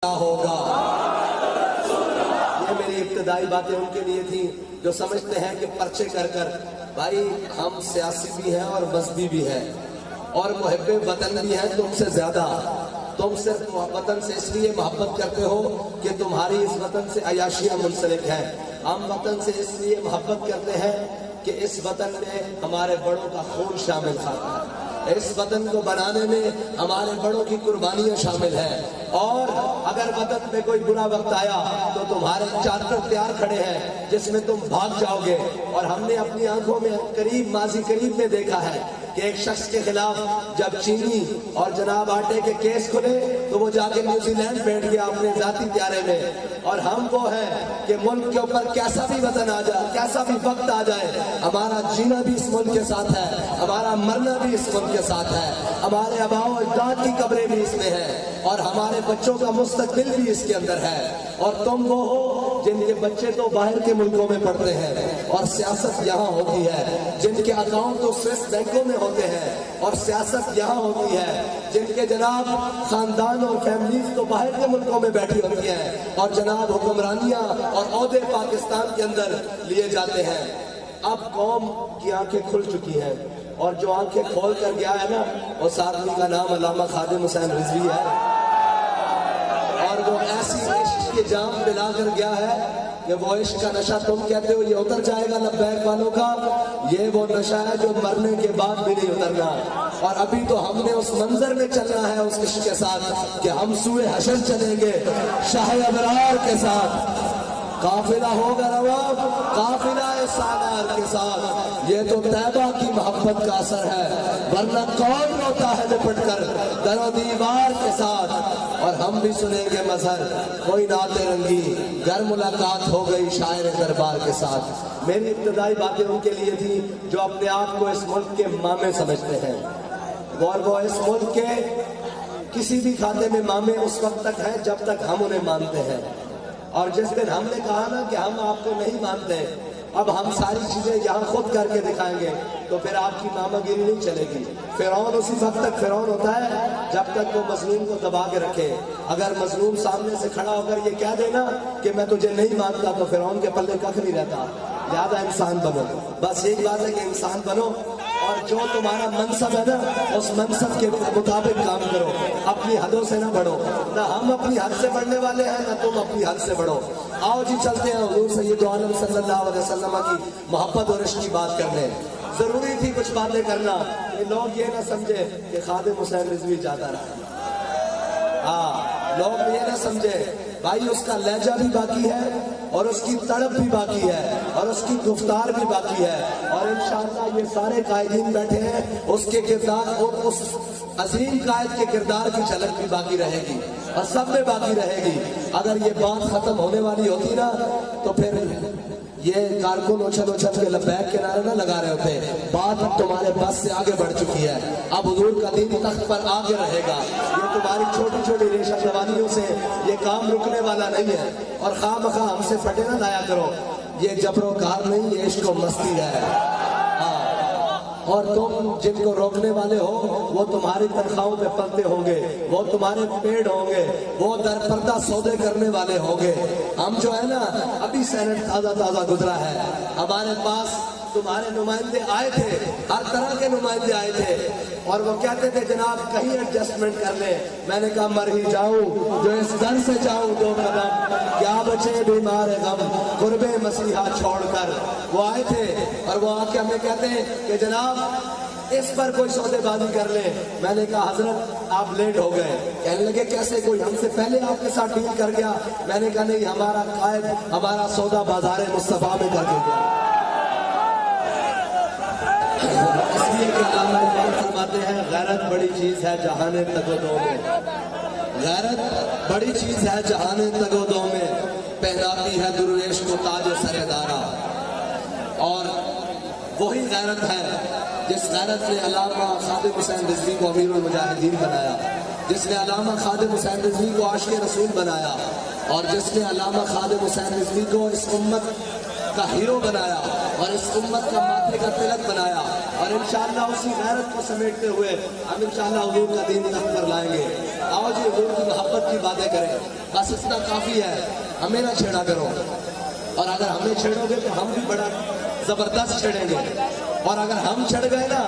ہوگا۔ یہ میری ابتدائی باتیں ان کے لیے تھیں جو سمجھتے ہیں کہ پرچے کر کر بھائی ہم سیاسی بھی ہیں اور مذہبی بھی ہیں اور محب وطن بھی ہیں تم سے زیادہ۔ تم صرف وطن سے اس لیے محبت کرتے ہو کہ تمہاری اس وطن سے عیاشیاں منسلک ہیں۔ ہم وطن سے اس لیے محبت کرتے ہیں کہ اس وطن میں ہمارے بڑوں کا خون شامل تھا، اس وطن کو بنانے میں ہمارے بڑوں کی قربانیاں شامل ہیں، اور اگر وطن میں کوئی برا وقت آیا تو تمہارے چارٹر تیار کھڑے ہیں جس میں تم بھاگ جاؤ گے۔ اور ہم نے اپنی آنکھوں میں ماضی قریب میں دیکھا ہے کہ ایک شخص کے خلاف جب چینی اور جناب آٹے کے کیس کھلے تو وہ جا کے نیوزی لینڈ بیٹھ گیا اپنے ذاتی پیارے میں۔ اور ہم وہ ہیں کہ ملک کے اوپر کیسا بھی وطن آ جائے، کیسا بھی وقت آ جائے، ہمارا جینا بھی اس ملک کے ساتھ ہے، ہمارا مرنا بھی اس ملک کے ساتھ ہے، ہمارے آباء و اجداد کی قبریں بھی اس میں ہیں، اور ہمارے بچوں کا مستقبل بھی اس کے اندر ہے۔ اور تم وہ ہو جن کے بچے تو باہر کے ملکوں میں پڑھتے ہیں اور سیاست یہاں ہوتی ہے، جن کے اکاؤنٹ تو سوئس بینکوں میں ہوتے ہیں اور سیاست یہاں ہوتی ہے، جن کے جناب خاندان اور فیملیز تو باہر کے ملکوں میں بیٹھی ہوتی ہیں اور جناب حکمرانیاں اور عہدے پاکستان کے اندر لیے جاتے ہیں۔ اب قوم کی آنکھیں کھل چکی ہیں، اور جو آنکھیں کھول کر گیا ہے نا اس آدمی کا نام علامہ خادم حسین رضوی ہے، اور وہ ایسی عشق کی جام پلا کر گیا ہے کہ وہ عشق کا نشہ تم کہتے ہو یہ اتر جائے گا لبیک والوں کا، یہ وہ نشہ ہے جو مرنے کے بعد بھی نہیں اترنا۔ اور ابھی تو ہم نے اس منظر میں چلنا ہے اس عشق کے ساتھ کہ ہم سوئے حشر چلیں گے شاہ ابرار کے ساتھ، قافلہ ہوگا رواں قافلہ سالار کے ساتھ۔ یہ تو طیبہ کی محبت کا اثر ہے، ورنہ کون روتا ہے لپٹ کر در و دیوار کے ساتھ۔ اور ہم بھی سنیں گے مظہر کوئی نعت رنگی گر ملاقات ہو گئی شاعر دربار کے ساتھ۔ میری ابتدائی باتیں ان کے لیے تھی جو اپنے آپ کو اس ملک کے مامے سمجھتے ہیں، اور وہ اس ملک کے کسی بھی کھاتے میں مامے اس وقت تک ہیں جب تک ہم انہیں مانتے ہیں، اور جس دن ہم نے کہا نا کہ ہم آپ کو نہیں مانتے، اب ہم ساری چیزیں یہاں خود کر کے دکھائیں گے تو پھر آپ کی ماما گیری نہیں چلے گی۔ فرعون اسی وقت تک فرعون ہوتا ہے جب تک وہ مظلوم کو دبا کے رکھے۔ اگر مظلوم سامنے سے کھڑا ہو کر یہ کہہ دینا کہ میں تجھے نہیں مانتا تو فرعون کے پلے کخ نہیں رہتا۔ لہٰذا انسان بنو، بس ایک بات ہے کہ انسان بنو، اور جو تمہارا منصب ہے نا اس منصب کے مطابق کام کرو، اپنی حدوں سے نہ بڑھو۔ نہ ہم اپنی حد سے بڑھنے والے ہیں نہ تم اپنی حد سے بڑھو۔ آؤ جی چلتے ہیں حضور سید عالم صلی اللہ علیہ وسلم کی محبت اور عشق کی بات کرنے۔ ضروری تھی کچھ باتیں کرنا کہ لوگ یہ نہ سمجھے کہ خادم حسین رضوی جاتا رہا، ہاں لوگ یہ نہ سمجھے بھائی اس کا لہجہ بھی باقی ہے اور اس کی تڑپ بھی باقی ہے اور اس کی گفتار بھی باقی ہے، اور انشاءاللہ یہ سارے قائدین بیٹھے ہیں اس کے کردار اور اس عظیم قائد کے کردار کی جھلک بھی باقی رہے گی اور سب میں باقی رہے گی۔ اگر یہ بات ختم ہونے والی ہوتی نا تو پھر یہ کارکن اچھل اچھل کے لبیک کے نعرے نہ لگا رہے ہوتے۔ بات اب تمہارے بس سے آگے بڑھ چکی ہے، اب حضور کا دین تخت پر آگے رہے گا۔ یہ تمہاری چھوٹی چھوٹی ریشہ دوانیوں سے یہ کام رکنے والا نہیں ہے، اور خواہ مخواہ ہم سے پھٹے نہ لایا کرو، یہ جبر و کار نہیں، یہ عشق و مستی ہے۔ اور تم جن کو روکنے والے ہو وہ تمہاری تنخواہوں پہ پلتے ہوں گے، وہ تمہارے پیڑ ہوں گے، وہ در پردہ سودے کرنے والے ہوں گے۔ ہم جو ہے نا ابھی سینٹ تازہ گزرا ہے، ہمارے پاس تمہارے نمائندے آئے تھے، ہر طرح کے نمائندے آئے تھے، اور وہ کہتے تھے جناب کہیں ایڈجسٹمنٹ کر لیں۔ میں نے کہا مر ہی جاؤں جو اس در سے جاؤں دو قدم، کیا بچے بیمار غم قرب مسیحا چھوڑ کر۔ وہ آئے تھے اور وہ آ کے ہمیں کہتے ہیں کہ جناب اس پر کوئی سودے بازی کر لیں۔ میں نے کہا حضرت آپ لیٹ ہو گئے۔ کہنے لگے کیسے، کوئی ہم سے پہلے آپ کے ساتھ ڈیل کر گیا؟ میں نے کہا نہیں، ہمارا قائد ہمارا سودا بازار مصطفیٰ میں کر کے گیا۔ اس لیے کہ علامہ اقبال فرماتے ہیں غیرت بڑی چیز ہے جہان تگ و دو میں، غیرت بڑی چیز ہے جہان تگ و دو میں، پہناتی ہے درویش کو تاج سر دارا۔ اور وہی غیرت ہے جس غیرت نے علامہ خادم حسین رضوی کو امیر المجاہدین بنایا، جس نے علامہ خادم حسین رضوی کو عاشق رسول بنایا، اور جس نے علامہ خادم حسین رضوی کو اس امت کا ہیرو بنایا اور اس امت کا ماتھے کا تلک بنایا۔ اور انشاءاللہ اسی غیرت کو سمیٹتے ہوئے ہم انشاءاللہ حضور کا دین تخت پر لائیں گے. آؤ جی حضور کی محبت کی باتیں کریں. بس اتنا کافی ہے, ہمیں نہ چھیڑا کرو, اور اگر ہمیں چھیڑو گے تو ہم بھی بڑا زبردست چھیڑیں گے, اور اگر ہم چھڑ گئے نا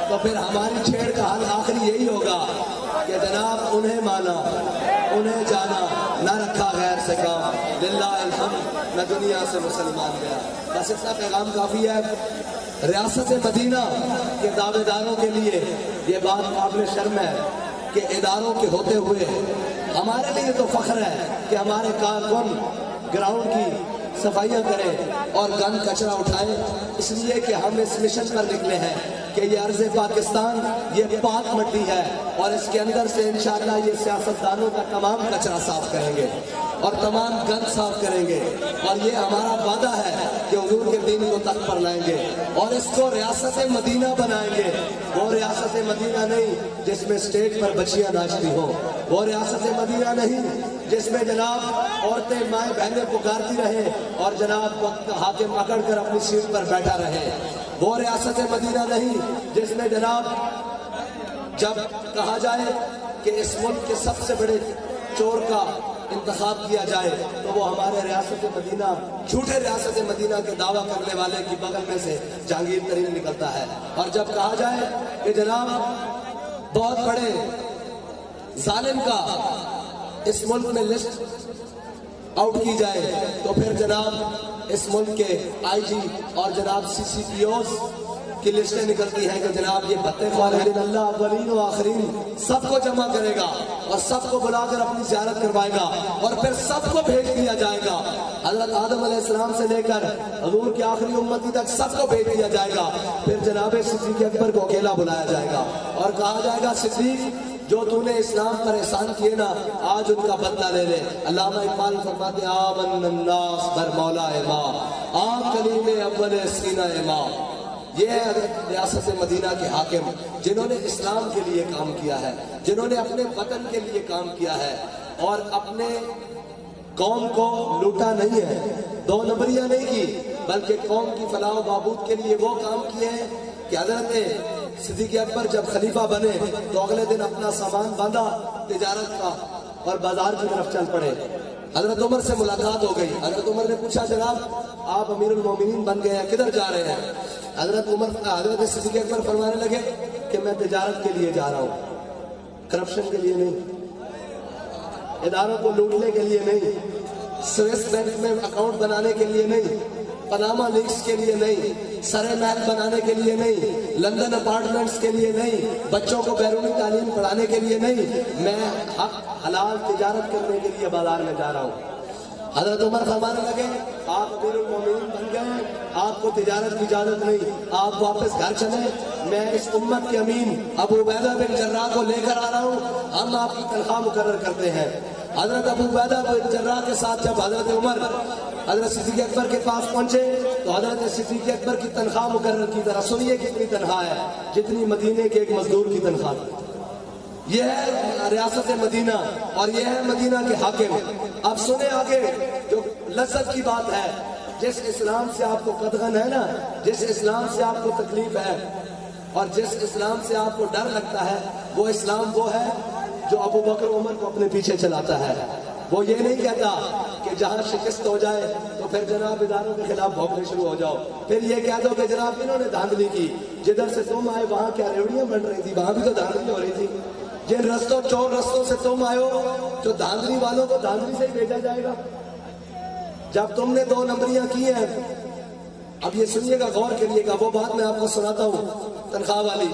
تو پھر ہماری چھیڑ کا حل آخری یہی ہوگا کہ جناب انہیں مانا, انہیں جانا, نہ رکھا غیر سے کام, للہ الحمد, نہ دنیا سے مسلمان گیا. بس اتنا پیغام کافی ہے. ریاست مدینہ کے دعوے داروں کے لیے یہ بات قابل شرم ہے کہ اداروں کے ہوتے ہوئے ہمارے لیے تو فخر ہے کہ ہمارے کارکن گراؤنڈ کی صفائیاں کریں اور گند کچرا اٹھائیں, اس لیے کہ ہم اس مشن پر نکلے ہیں کہ یہ عرض پاکستان یہ پاک مٹی ہے, اور اس کے اندر سے انشاءاللہ یہ سیاستدانوں کا تمام کچرا صاف کریں گے اور تمام گند صاف کریں گے, اور یہ ہمارا وعدہ ہے کہ حضور کے دین کو تخت پر لائیں گے اور اس کو ریاست مدینہ بنائیں گے. وہ ریاست مدینہ نہیں جس میں اسٹیج پر بچیاں ناچتی ہوں, وہ ریاست مدینہ نہیں جس میں جناب عورتیں مائیں بہنیں پکارتی رہیں اور جناب وقت حاکم پکڑ کر اپنی سیٹ پر بیٹھا رہے. وہ ریاست مدینہ نہیں جس میں جناب جب کہا جائے کہ اس ملک کے سب سے بڑے چور کا انتخاب کیا جائے تو وہ ہمارے ریاست مدینہ, جھوٹے ریاست مدینہ کے دعویٰ کرنے والے کی بغل میں سے جہانگیر ترین نکلتا ہے. اور جب کہا جائے کہ جناب بہت بڑے ظالم کا اس ملک میں لسٹ آؤٹ کی جائے تو پھر جناب اس ملک کے آئی جی اور جناب سی سی پی اوز کی لسٹیں نکلتی ہیں کہ جناب یہ بتے خالدین اللہ اولین و آخرین سب کو جمع کرے گا اور سب کو بلا کر اپنی زیارت کروائے گا اور پھر سب کو بھیج دیا جائے گا. حضرت آدم علیہ السلام سے لے کر حضور کی آخری امتی تک سب کو بھیج دیا جائے گا. پھر جناب صدیق اکبر کو اکیلا بلایا جائے گا اور کہا جائے گا صدیق جو تو نے اسلام پر احسان کیے نا آج ان کا بدلہ لے لے. علامہ اقبال فرماتے آمن الناس بر مولا ماں آم کلیم اول سینہ ماں. یہ ہے ریاست مدینہ کے حاکم جنہوں نے اسلام کے لیے کام کیا ہے, جنہوں نے اپنے وطن کے لیے کام کیا ہے اور اپنے قوم کو لوٹا نہیں ہے, دو نمبریاں نہیں کی, بلکہ قوم کی فلاح و بہبود کے لیے وہ کام کیے ہیں کہ حضرت صدیق اکبر جب خلیفہ بنے تو اگلے دن اپنا سامان باندھا تجارت کا اور بازار کی طرف چل پڑے. حضرت عمر سے ملاقات ہو گئی. حضرت عمر نے پوچھا جناب آپ امیر المومنین بن گئے ہیں, کدھر جا رہے ہیں؟ حضرت صدیق اکبر فرمانے لگے کہ میں تجارت کے لیے جا رہا ہوں, کرپشن کے لیے نہیں, اداروں کو لوٹنے کے لیے نہیں, سوئس بینک میں اکاؤنٹ بنانے کے لیے نہیں, پاناما لیکس کے لیے نہیں, سرے محل بنانے کے لیے نہیں, لندن اپارٹمنٹس کے لیے نہیں, بچوں کو بیرونی تعلیم پڑھانے کے لیے نہیں, میں حق حلال تجارت کرنے کے لیے بازار میں جا رہا ہوں. حضرت عمر فرمانے لگے آپ امیر المومنین بن گئے, آپ کو تجارت کی اجازت نہیں, آپ واپس گھر چلیں, میں اس امت کے امین ابو عبیدہ بن جراح کو لے کر آ رہا ہوں, ہم آپ کی تنخواہ مقرر کرتے ہیں. حضرت ابو عبیدہ بن جراح کے ساتھ جب حضرت عمر حضرت صدیق اکبر کے پاس پہنچے تو حضرت صدیق اکبر کی تنخواہ مقرر کی. ذرا سنیے کتنی تنخواہ ہے, جتنی مدینے کے ایک مزدور کی تنخواہ. یہ ہے ریاست مدینہ اور یہ ہے مدینہ کے حاکم. اب سنیں آگے جو لذت کی بات ہے, جس اسلام سے آپ کو قدغن ہے نا, جس اسلام سے آپ کو تکلیف ہے اور جس اسلام سے آپ کو ڈر لگتا ہے, وہ اسلام وہ ہے جو ابو بکر عمر کو اپنے پیچھے چلاتا ہے. وہ یہ نہیں کہتا کہ جہاں شکست ہو جائے تو پھر جناب اداروں کے خلاف بھونکنے شروع ہو جاؤ, پھر یہ کہہ دو کہ جناب انہوں نے دھاندلی کی, جدھر سے تم آئے وہاں کیا ریوڑیاں بن رہی تھی, وہاں بھی تو دھاندلی ہو رہی تھی, جن رستوں چور رستوں سے تم آئے ہو تو دھاندلی والوں کو دھاندلی سے ہی بھیجا جائے گا. جب تم نے دو نمبریاں کی ہیں, اب یہ سنیے گا, غور کریے گا, وہ بات میں آپ کو سناتا ہوں تنخواہ والی.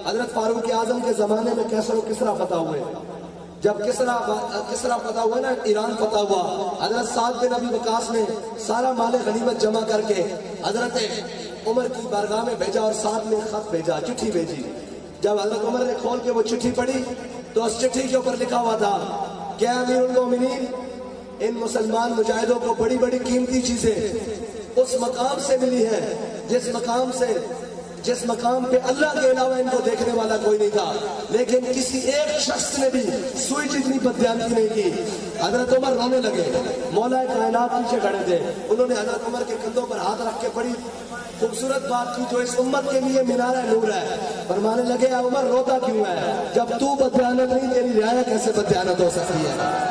حضرت فاروق اعظم کے زمانے میں کیسر و کسرا فتح ہوئے. جب کسرا فتح ہوا نا, ایران فتح ہوا, حضرت سعد بن ابی وقاص نے سارا مال غنیمت جمع کر کے حضرت عمر کی بارگاہ میں بھیجا اور ساتھ میں خط بھیجا, چٹھی بھیجی. جب حضرت عمر نے کھول کے وہ چٹھی پڑھی تو اس چٹھی کے اوپر لکھا ہوا تھا کہ امیر المومنین ان مسلمان مجاہدوں کو بڑی بڑی قیمتی چیزیں اس مقام سے ملی ہیں جس مقام پہ اللہ کے علاوہ ان کو دیکھنے والا کوئی نہیں تھا, لیکن کسی ایک شخص نے بھی سوئی جتنی بددیانتی نہیں کی. حضرت عمر رونے لگے, مولا کائنات پیچھے کھڑے تھے, انہوں نے حضرت عمر کے کندھوں پر ہاتھ رکھ کے خوبصورت بات کی جو اس امت کے لیے مینار نور ہے. فرمانے لگے اے عمر روتا کیوں ہے؟ جب تو بددیانت نہیں تیری رعایا کیسے بددیانت ہو سکتی ہے؟